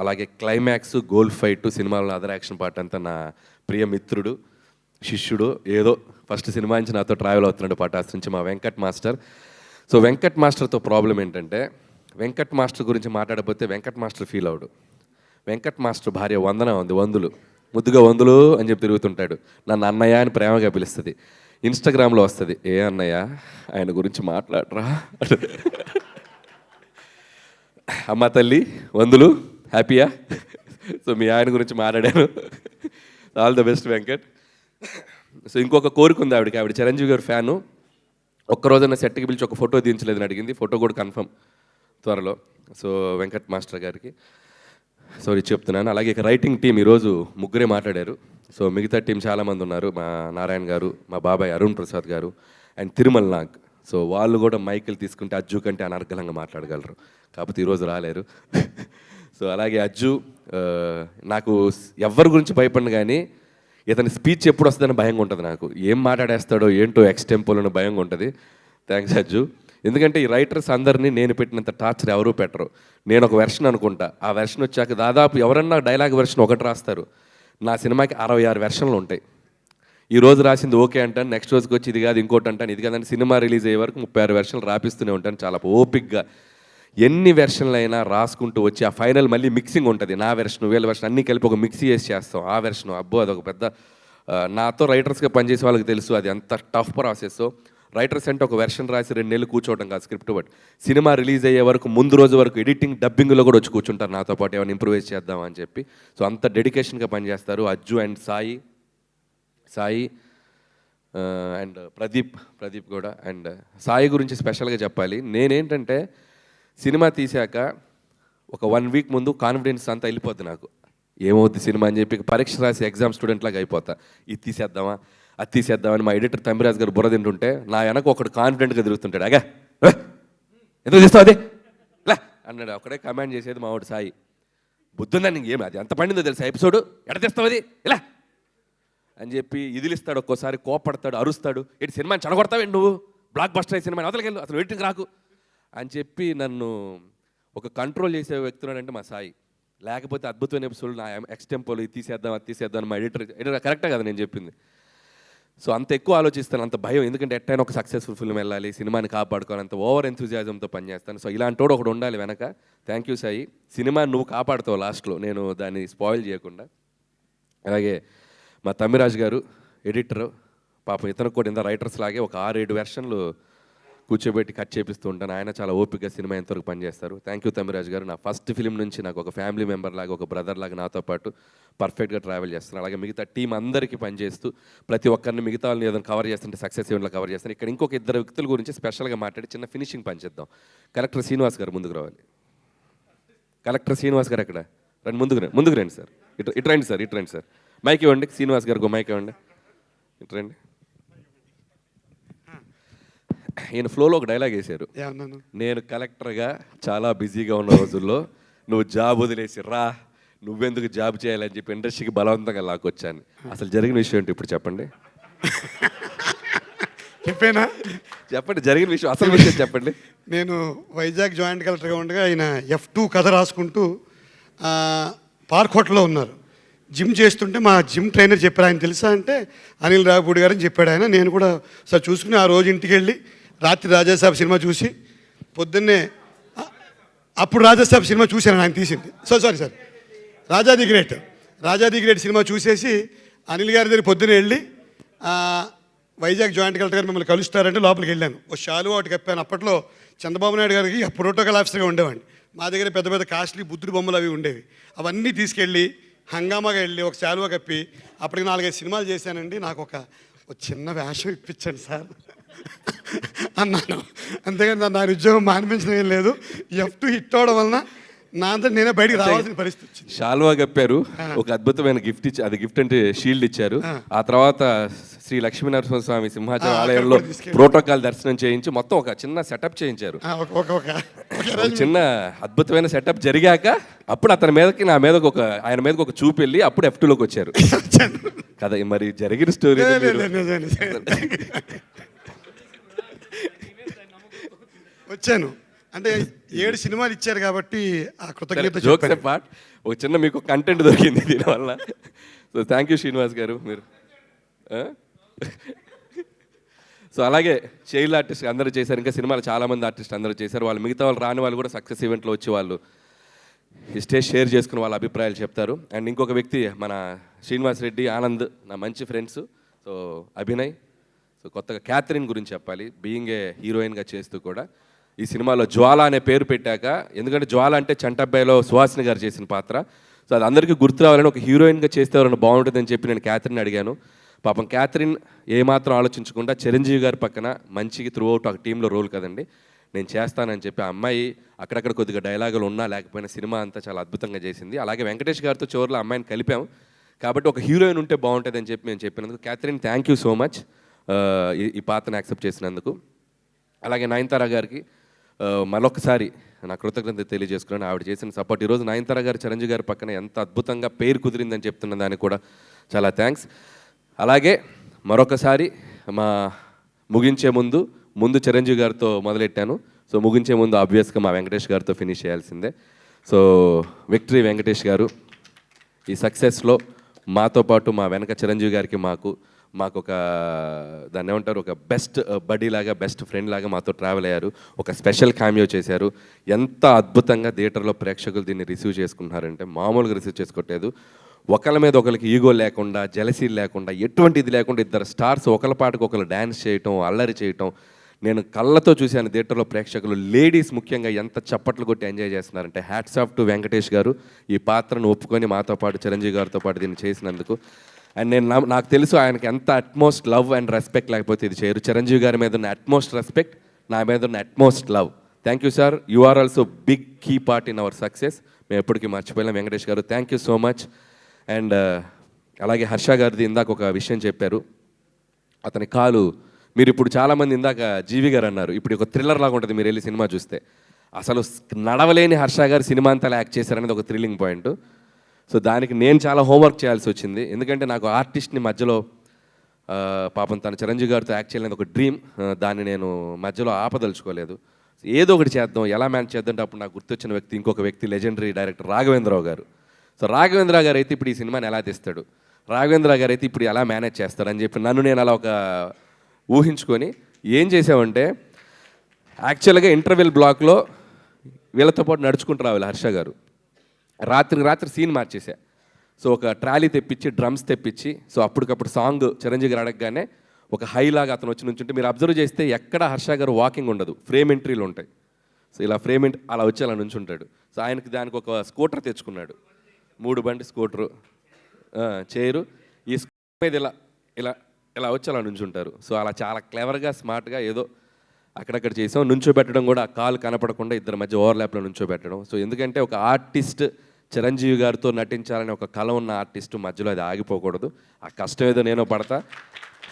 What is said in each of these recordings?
అలాగే climax, goal fight, సినిమాలో other action part అంతా నా ప్రియ మిత్రుడు, శిష్యుడు, ఏదో ఫస్ట్ సినిమా నుంచి నాతో ట్రావెల్ అవుతున్నాడు పటాస్ నుంచి మా వెంకట్ మాస్టర్. సో వెంకట్ మాస్టర్తో ప్రాబ్లం ఏంటంటే, వెంకట్ మాస్టర్ గురించి మాట్లాడకపోతే వెంకట్ మాస్టర్ ఫీల్ అవడు. వెంకట్ మాస్టర్ భార్య వందన ఉంది, వందులు, ముద్దుగా వందులు అని చెప్పి తిరుగుతుంటాడు. నన్ను అన్నయ్య అని ప్రేమగా పిలుస్తుంది. ఇన్స్టాగ్రామ్లో వస్తుంది, ఏ అన్నయ్య ఆయన గురించి మాట్లాడరా. అమ్మ తల్లి వందులు, హ్యాపీయా? సో మీ ఆయన గురించి మాట్లాడాను. All the best Venkat. So ఇంకొక కోరిక ఉంది ఆవిడకి, ఆవిడ చిరంజీవి గారి ఫ్యాను. ఒక్కరోజైనా సెట్కి పిలిచి ఒక ఫోటో దించలేదని అడిగింది. ఫోటో కూడా కన్ఫర్మ్ త్వరలో. సో వెంకట్ మాస్టర్ గారికి సారీ చెప్తున్నాను. అలాగే ఇక రైటింగ్ టీం ఈరోజు ముగ్గురే మాట్లాడారు. సో మిగతా టీం చాలామంది ఉన్నారు, మా నారాయణ గారు, మా బాబాయ్ అరుణ్ ప్రసాద్ గారు అండ్ తిరుమల్ నాగ్. సో వాళ్ళు కూడా మైకులు తీసుకుంటే అజ్జు కంటే అనర్గళంగా మాట్లాడగలరు, కాకపోతే ఈరోజు రాలేరు. సో అలాగే అజ్జు, నాకు ఎవరి గురించి భయపడిన కానీ ఇతని స్పీచ్ ఎప్పుడు వస్తుందని భయంగా ఉంటుంది నాకు. ఏం మాట్లాడేస్తాడో ఏంటో ఎక్స్టెంపోలో భయంగా ఉంటుంది. థ్యాంక్స్ అజ్జు. ఎందుకంటే ఈ రైటర్స్ అందరినీ నేను పెట్టినంత టార్చర్ ఎవరూ పెట్టరు. నేను ఒక వెర్షన్ అనుకుంటా, ఆ వెర్షన్ వచ్చాక దాదాపు ఎవరన్నా డైలాగ్ వెర్షన్ ఒకటి రాస్తారు. నా సినిమాకి 66 వెర్షన్లు ఉంటాయి. ఈ రోజు రాసింది ఓకే అంటాను, నెక్స్ట్ రోజుకి వచ్చి ఇది కాదు ఇంకోటి అంటాను, ఇది కాదని సినిమా రిలీజ్ అయ్యే వరకు 36 వెర్షన్లు రాపిస్తూనే ఉంటాను చాలా ఓపిక్గా. ఎన్ని వెర్షన్లు అయినా రాసుకుంటూ వచ్చి ఆ ఫైనల్ మళ్ళీ మిక్సింగ్ ఉంటుంది. నా వెర్షన్, వీళ్ళ వెర్షన్ అన్నీ కలిపి ఒక మిక్సీ చేసి చేస్తాం. ఆ వెర్షన్ అబ్బో అదొక పెద్ద, నాతో రైటర్స్గా పనిచేసే వాళ్ళకి తెలుసు అది ఎంత టఫ్ ప్రాసెస్. రైటర్స్ అంటే ఒక వెర్షన్ రాసి 2 నెలలు కూర్చోవడం కాదు స్క్రిప్ట్, బట్ సినిమా రిలీజ్ అయ్యే వరకు ముందు రోజు వరకు ఎడిటింగ్, డబ్బింగ్లో కూడా వచ్చి కూర్చుంటారు నాతో పాటు, ఏమైనా ఇంప్రూవైజ్ చేద్దామని చెప్పి. సో అంత డెడికేషన్గా పనిచేస్తారు అజ్జు అండ్ సాయి అండ్ ప్రదీప్ కూడా. అండ్ సాయి గురించి స్పెషల్గా చెప్పాలి. నేనేంటంటే సినిమా తీశాక ఒక 1 వీక్ ముందు కాన్ఫిడెన్స్ అంతా వెళ్ళిపోద్ది నాకు. ఏమవుద్ది సినిమా అని చెప్పి పరీక్ష రాసి ఎగ్జామ్ స్టూడెంట్ లాగా అయిపోతా. ఇది తీసేద్దామా అది తీసేద్దామని మా ఎడిటర్ తమ్మిరాజు గారు బుర్ర తింటుంటే నా వెనక ఒకడు కాన్ఫిడెంట్గా తిరుగుతుంటాడు. అగా ఎందుకు తీస్తావు అది ఇలా అన్నాడు. ఒకడే కమాండ్ చేసేది మా వాడు సాయి. బుద్ధుందని ఏమి అది ఎంత పండిందో తెలుసా ఎపిసోడ్, ఎడ తీస్తావు అది ఇలా అని చెప్పి ఇదిలిస్తాడు. ఒక్కోసారి కోపడతాడు, అరుస్తాడు. ఏంటి సినిమాని చెడగొడతావేంటి నువ్వు, బ్లాక్ బస్టర్ అయ్యే సినిమాని అవతలకెళ్ళు, అసలు ఎడిటింగ్ రాకు అని చెప్పి నన్ను ఒక కంట్రోల్ చేసే వ్యక్తున్నాడంటే మా సాయి. లేకపోతే అద్భుతమైన ఎపిసోడ్ నా ఎక్స్టెంపోలు ఇది తీసేద్దాం అది తీసేద్దాం మా ఎడిటర్ కరెక్టే కదా నేను చెప్పింది. సో అంత ఎక్కువ ఆలోచిస్తాను, అంత భయం. ఎందుకంటే ఎట్టైనా ఒక సక్సెస్ఫుల్ ఫిల్మ్ వెళ్ళాలి, సినిమాని కాపాడుకోవాలి, అంత ఓవర్ ఎంతూజియాజంతో పనిచేస్తాను. సో ఇలాంటి వాడు ఒకడు ఉండాలి వెనక. Thank you Sai. సినిమా నువ్వు కాపాడుతావు లాస్ట్లో, నేను దాన్ని స్పాయిల్ చేయకుండా. అలాగే మా తమ్మిరాజు గారు ఎడిటరు, పాపం ఇతను కూడా ఇంత రైటర్స్ లాగే ఒక 6-7 వెర్షన్లు కూర్చోబెట్టి కట్ చేపిస్తూ ఉంటాను. ఆయన చాలా ఓపికగా సినిమా ఎంతవరకు పనిచేస్తారు. థ్యాంక్ యూ తమ్మిరాజు గారు. నా ఫస్ట్ ఫిలిం నుంచి నాకు ఒక ఫ్యామిలీ మెంబర్ లాగా, ఒక బ్రదర్ లాగా నాతో పాటు పర్ఫెక్ట్గా ట్రావెల్ చేస్తాను. అలాగే మిగతా టీం అందరికీ పనిచేస్తూ ప్రతి ఒక్కరిని, మిగతా వాళ్ళని ఏదైనా కవర్ చేస్తుంటే సక్సెస్ ఈవెంట్లో కవర్ చేస్తాను. ఇక్కడ ఇంకొక 2 వ్యక్తుల గురించి స్పెషల్గా మాట్లాడి చిన్న ఫినిషింగ్ పనిచేద్దాం. కలెక్టర్ శ్రీనివాస్ గారు ముందుకు రావాలి. కలెక్టర్ శ్రీనివాస్ గారు ఎక్కడ రండి, ముందుకు రండి సార్. ఇటు రండి సార్. మైక్ ఇవ్వండి శ్రీనివాస్ గారికి, మైక్ ఇవ్వండి. ఇటు రండి. ఈయన ఫ్లోలో ఒక డైలాగ్ వేశారు, నేను కలెక్టర్గా చాలా బిజీగా ఉన్న రోజుల్లో నువ్వు జాబ్ వదిలేసి రా, నువ్వెందుకు జాబ్ చేయాలని చెప్పి ఇండస్ట్రీకి బలవంతంగా లాక్కొచ్చాను. అసలు జరిగిన విషయం ఏంటి ఇప్పుడు చెప్పండి. చెప్పండి జరిగిన విషయం, అసలు విషయం చెప్పండి. నేను వైజాగ్ జాయింట్ కలెక్టర్గా ఉండగా ఆయన F2 కథ రాసుకుంటూ పార్క్ హోటల్లో ఉన్నారు. జిమ్ చేస్తుంటే మా జిమ్ ట్రైనర్ చెప్పారు, ఆయన తెలుసా అంటే అనిల్ రావిపూడి గారు అని చెప్పాడు ఆయన. నేను కూడా సార్ చూసుకుని ఆ రోజు ఇంటికి వెళ్ళి రాత్రి రాజాసాబ్ సినిమా చూసి పొద్దున్నే, అప్పుడు రాజాసాబ్ సినిమా చూశాను ఆయన తీసింది. Sorry Raja the great cinema చూసేసి అనిల్ గారి దగ్గర పొద్దున్నే వెళ్ళి వైజాగ్ జాయింట్ కలెక్టర్ గారు మిమ్మల్ని కలుస్తారంటే లోపలికి వెళ్ళాను. ఓ షాలు ఒకటి కప్పాను. అప్పట్లో చంద్రబాబు నాయుడు గారికి ప్రోటోకాల్ ఆఫీసర్గా ఉండేవాడిని. మా దగ్గర పెద్ద పెద్ద కాస్ట్లీ బుద్ధుడి బొమ్మలు అవి ఉండేవి. అవన్నీ తీసుకెళ్ళి హంగామాగా వెళ్ళి ఒక శాలువా కప్పి అప్పటికి 4-5 సినిమాలు చేశానండి. నాకు ఒక చిన్న వేషం ఇప్పించండి సార్ అన్నాను. అంతేగాని నా ఉద్యోగం మానిపించడం ఏం లేదు. F2 హిట్ అవడం వలన నా అంతా నేనే బయటికి రావాల్సిన పరిస్థితి వచ్చింది. శాల్వా కప్పారు, ఒక అద్భుతమైన గిఫ్ట్ ఇచ్చి, అది గిఫ్ట్ అంటే షీల్డ్ ఇచ్చారు. ఆ తర్వాత శ్రీ లక్ష్మీనరసింహస్వామి సింహాచలం ఆలయంలో ప్రోటోకాల్ దర్శనం చేయించి మొత్తం ఒక చిన్న సెటప్ చేయించారు. చిన్న అద్భుతమైన సెటప్ జరిగాక అప్పుడు అతని మీదకి ఆయన మీదకి ఒక చూపు వెళ్ళి అప్పుడు F2లోకి వచ్చారు కదా. మరి జరిగిన స్టోరీ వచ్చాను అంటే 7 సినిమాలు ఇచ్చారు కాబట్టి ఆ కృతజ్ఞత. జోక్స్ పార్ట్, ఒక చిన్న మీకు కంటెంట్ దొరికింది దీనివల్ల. సో థ్యాంక్ యూ శ్రీనివాస్ గారు మీరు. సో అలాగే చైల్డ్ ఆర్టిస్ట్ అందరూ చేశారు, ఇంకా సినిమాలు చాలామంది ఆర్టిస్ట్ అందరూ చేశారు. వాళ్ళు మిగతా వాళ్ళు రాని వాళ్ళు కూడా సక్సెస్ ఈవెంట్లో వచ్చి వాళ్ళు ఈ స్టేజ్ షేర్ చేసుకుని వాళ్ళ అభిప్రాయాలు చెప్తారు. అండ్ ఇంకొక వ్యక్తి మన శ్రీనివాస్ రెడ్డి, ఆనంద్ నా మంచి ఫ్రెండ్స్. సో అభినయ్, సో కొత్తగా క్యాథరిన్ గురించి చెప్పాలి. బీయింగ్ ఏ హీరోయిన్గా చేస్తూ కూడా ఈ సినిమాలో జ్వాల అనే పేరు పెట్టాక, ఎందుకంటే జ్వాల అంటే చంటబ్బాయిలో సుహాసిని గారు చేసిన పాత్ర. సో అది అందరికీ గుర్తు రావాలని ఒక హీరోయిన్గా చేస్తే ఎవరైనా బాగుంటుందని చెప్పి నేను క్యాథరిన్ అడిగాను. పాపం క్యాథరిన్ ఏమాత్రం ఆలోచించకుండా చిరంజీవి గారి పక్కన మంచికి త్రూ అవుట్ ఒక టీంలో రోల్ కదండి, నేను చేస్తానని చెప్పి ఆ అమ్మాయి అక్కడక్కడ కొద్దిగా డైలాగులు ఉన్నా లేకపోయినా సినిమా అంతా చాలా అద్భుతంగా చేసింది. అలాగే వెంకటేష్ గారితో చివరిలో అమ్మాయిని కలిపాము కాబట్టి ఒక హీరోయిన్ ఉంటే బాగుంటుంది అని చెప్పి మేము చెప్పినందుకు Catherine thank you so much ఈ పాత్రను యాక్సెప్ట్ చేసినందుకు. అలాగే నయనతార గారికి మరొకసారి నా కృతజ్ఞత తెలియజేసుకున్నాను. ఆవిడ చేసిన సపోర్ట్. ఈరోజు నయనతార గారు చిరంజీవి గారి పక్కన ఎంత అద్భుతంగా పేరు కుదిరిందని చెప్తున్న దానికి కూడా చాలా థ్యాంక్స్. అలాగే మరొకసారి మా ముగించే ముందు చిరంజీవి గారితో మొదలెట్టాను. సో ముగించే ముందు ఆబ్వియస్గా మా వెంకటేష్ గారితో ఫినిష్ చేయాల్సిందే. సో విక్టరీ వెంకటేష్ గారు, ఈ సక్సెస్లో మాతో పాటు మా వెనక చిరంజీవి గారికి మాకు ఒక దాన్ని ఏమంటారు, ఒక బెస్ట్ బడీ లాగా, బెస్ట్ ఫ్రెండ్ లాగా మాతో ట్రావెల్ అయ్యారు. ఒక స్పెషల్ క్యామియో చేశారు. ఎంత అద్భుతంగా థియేటర్లో ప్రేక్షకులు దీన్ని రిసీవ్ చేసుకుంటున్నారంటే మామూలుగా రిసీవ్ చేసుకోవట్లేదు. ఒకళ్ళ మీద ఒకరికి ఈగో లేకుండా, జెలసీ లేకుండా, ఎటువంటి ఇది లేకుండా ఇద్దరు స్టార్స్ ఒకళ్ళ పాటకు ఒకరు డ్యాన్స్ చేయటం, అల్లరి చేయటం నేను కళ్ళతో చూశాను. థియేటర్లో ప్రేక్షకులు, లేడీస్ ముఖ్యంగా ఎంత చప్పట్లు కొట్టి ఎంజాయ్ చేస్తున్నారంటే హ్యాట్స్ ఆఫ్ టు వెంకటేష్ గారు ఈ పాత్రను ఒప్పుకొని మాతో పాటు చిరంజీవి గారితో పాటు దీన్ని చేసినందుకు. అండ్ నాకు తెలుసు ఆయనకి ఎంత అట్మోస్ట్ లవ్ అండ్ రెస్పెక్ట్ లేకపోతే ఇది చేయరు. చిరంజీవి గారి మీద ఉన్న అట్మోస్ట్ రెస్పెక్ట్, నా మీద ఉన్న utmost love. Thank you sir, you are also big key part in our success. మేము ఎప్పటికీ మర్చిపోయాం. Venkatesh garu thank you so much. And అలాగే హర్ష గారిది ఇందాక ఒక విషయం చెప్పారు. అతని కాలు మీరు ఇప్పుడు చాలామంది ఇందాక జీవి గారు అన్నారు, ఇప్పుడు ఒక థ్రిల్లర్ లాగా ఉంటుంది మీరు వెళ్ళి సినిమా చూస్తే. అసలు నడవలేని హర్ష గారు సినిమా అంతా యాక్ట్ చేశారనేది ఒక థ్రిల్లింగ్ పాయింట్. సో దానికి నేను చాలా హోంవర్క్ చేయాల్సి వచ్చింది. ఎందుకంటే నాకు ఆర్టిస్ట్ని మధ్యలో పాపం తన చిరంజీవి గారితో యాక్ట్ చేయలేదు ఒక డ్రీమ్, దాన్ని నేను మధ్యలో ఆపదలుచుకోలేదు. ఏదో ఒకటి చేద్దాం, ఎలా మేనేజ్ చేద్దాం. అప్పుడు నాకు గుర్తొచ్చిన వ్యక్తి ఇంకొక వ్యక్తి, లెజెండరీ డైరెక్టర్ రాఘవేంద్రరావు గారు. సో రాఘవేంద్ర గారు అయితే ఇప్పుడు ఈ సినిమాని ఎలా తీస్తాడు, రాఘవేంద్ర గారు అయితే ఇప్పుడు ఎలా మేనేజ్ చేస్తాడని చెప్పి నన్ను నేను అలా ఒక ఊహించుకొని ఏం చేసామంటే, యాక్చువల్గా ఇంటర్వెల్ బ్లాక్లో వీళ్ళతో పాటు నడుచుకుంటూ రావాలి హర్ష గారు. రాత్రి సీన్ మార్చేసా. సో ఒక ట్రాలీ తెప్పించి, డ్రమ్స్ తెప్పించి, సో అప్పటికప్పుడు సాంగ్ చిరంజీవి గారు అడగగానే ఒక హైలాగా అతను వచ్చి నుంచుంటే మీరు అబ్జర్వ్ చేస్తే ఎక్కడ హర్ష గారు వాకింగ్ ఉండదు, ఫ్రేమ్ ఎంట్రీలు ఉంటాయి. సో ఇలా అలా వచ్చి అలా నుంచుంటాడు. సో ఆయనకి దానికి ఒక స్కూటర్ తెచ్చుకున్నాడు, 3 బండి స్కూటరు, చైరు. ఈ స్కూటర్ మీద ఇలా వచ్చి అలా నుంచుంటారు. సో అలా చాలా క్లెవర్గా, స్మార్ట్గా ఏదో అక్కడక్కడ చేసాం. నుంచోబెట్టడం కూడా ఆ కాలు కనపడకుండా ఇద్దరి మధ్య ఓవర్లాప్లో నుంచోబెట్టడం. సో ఎందుకంటే ఒక ఆర్టిస్ట్ చిరంజీవి గారితో నటించాలని ఒక కళ ఉన్న ఆర్టిస్టు మధ్యలో అది ఆగిపోకూడదు. ఆ కష్టం ఏదో నేను పడతా.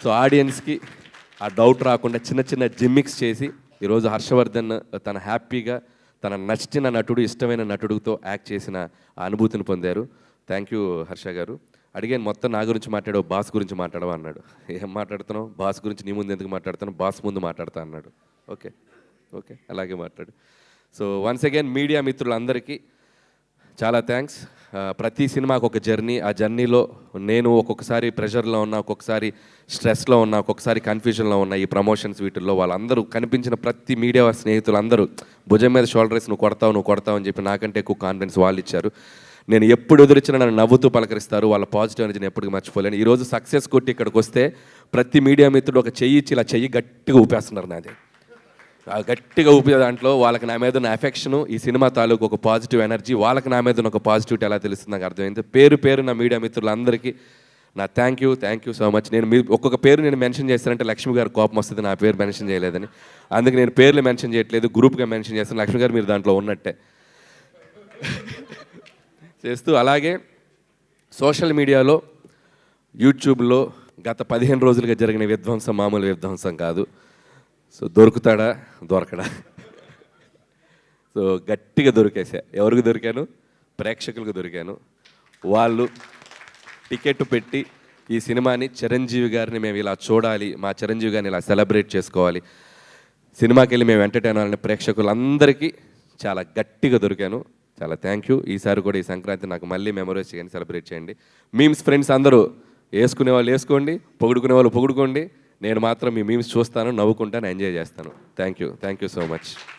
సో ఆడియన్స్కి ఆ డౌట్ రాకుండా చిన్న జిమ్మిక్స్ చేసి ఈరోజు హర్షవర్ధన్ తన హ్యాపీగా తన నచ్చిన నటుడు, ఇష్టమైన నటుడితో యాక్ట్ చేసిన ఆ అనుభూతిని పొందారు. థ్యాంక్ యూ హర్ష గారు. అడిగాను మొత్తం నా గురించి మాట్లాడావు, బాస్ గురించి మాట్లాడవా అన్నాడు. ఏం మాట్లాడుతున్నావు, బాస్ గురించి నీ ముందు ఎందుకు మాట్లాడుతాను, బాస్ ముందు మాట్లాడతా అన్నాడు. ఓకే అలాగే మాట్లాడు. సో వన్స్ అగైన్ మీడియా మిత్రులందరికీ చాలా థ్యాంక్స్. ప్రతి సినిమాకు ఒక జర్నీ, ఆ జర్నీలో నేను ఒక్కొక్కసారి ప్రెషర్లో ఉన్నా, ఒక్కొక్కసారి స్ట్రెస్లో ఉన్నా, ఒక్కొక్కసారి కన్ఫ్యూజన్లో ఉన్నా. ఈ ప్రమోషన్స్ వీటిల్లో వాళ్ళందరూ కనిపించిన ప్రతి మీడియా స్నేహితులందరూ భుజం మీద షోల్డర్ వేసి నువ్వు కొడతావు అని చెప్పి నాకంటే ఎక్కువ కాన్ఫిడెన్స్ వాళ్ళు ఇచ్చారు. నేను ఎప్పుడు ఎదురిచ్చినా నన్ను నవ్వుతూ పలకరిస్తారు. వాళ్ళ పాజిటివ్ ఎనర్జీని ఎప్పటికీ మర్చిపోలేను. ఈరోజు సక్సెస్ కొట్టి ఇక్కడికి వస్తే ప్రతి మీడియా మిత్రుడు ఒక చెయ్యి ఇచ్చి ఇలా చెయ్యి గట్టిగా ఊపేస్తున్నారు నాది. ఆ గట్టిగా ఊపే దాంట్లో వాళ్ళకి నా మీద ఉన్న ఎఫెక్షను, ఈ సినిమా తాలూకు ఒక పాజిటివ్ ఎనర్జీ, వాళ్ళకి నా మీద ఉన్న ఒక పాజిటివిటీ ఎలా తెలుస్తుంది నాకు అర్థమైంది. పేరు నా మీడియా మిత్రులందరికీ నా థ్యాంక్ యూ సో మచ్. నేను ఒక్కొక్క పేరు నేను మెన్షన్ చేస్తానంటే లక్ష్మి గారు కోపం వస్తుంది, నా పేరు మెన్షన్ చేయలేదని. అందుకే నేను పేర్లు మెన్షన్ చేయట్లేదు, గ్రూప్గా మెన్షన్ చేస్తాను. లక్ష్మి గారు మీరు దాంట్లో ఉన్నట్టే చేస్తూ. అలాగే సోషల్ మీడియాలో, యూట్యూబ్లో గత 15 రోజులుగా జరిగిన విధ్వంసం మామూలు విధ్వంసం కాదు. సో దొరకడా సో గట్టిగా దొరికేసా. ఎవరికి దొరికాను? ప్రేక్షకులకు దొరికాను. వాళ్ళు టికెట్ పెట్టి ఈ సినిమాని, చిరంజీవి గారిని మేము ఇలా చూడాలి, మా చిరంజీవి గారిని ఇలా సెలబ్రేట్ చేసుకోవాలి, సినిమాకి వెళ్ళి మేము ఎంటర్టైన్ అవ్వాలని ప్రేక్షకులందరికీ చాలా గట్టిగా దొరికాను. చాలా థ్యాంక్ యూ. ఈసారి కూడా ఈ సంక్రాంతి నాకు మళ్ళీ మెమరీస్ చేయండి, సెలబ్రేట్ చేయండి. మీమ్స్ ఫ్రెండ్స్ అందరూ వేసుకునే వాళ్ళు వేసుకోండి, పొగుడుకునే వాళ్ళు పొగుడుకోండి. నేను మాత్రం మీ మీమ్స్ చూస్తాను, నవ్వుకుంటాను, ఎంజాయ్ చేస్తాను. Thank you so much.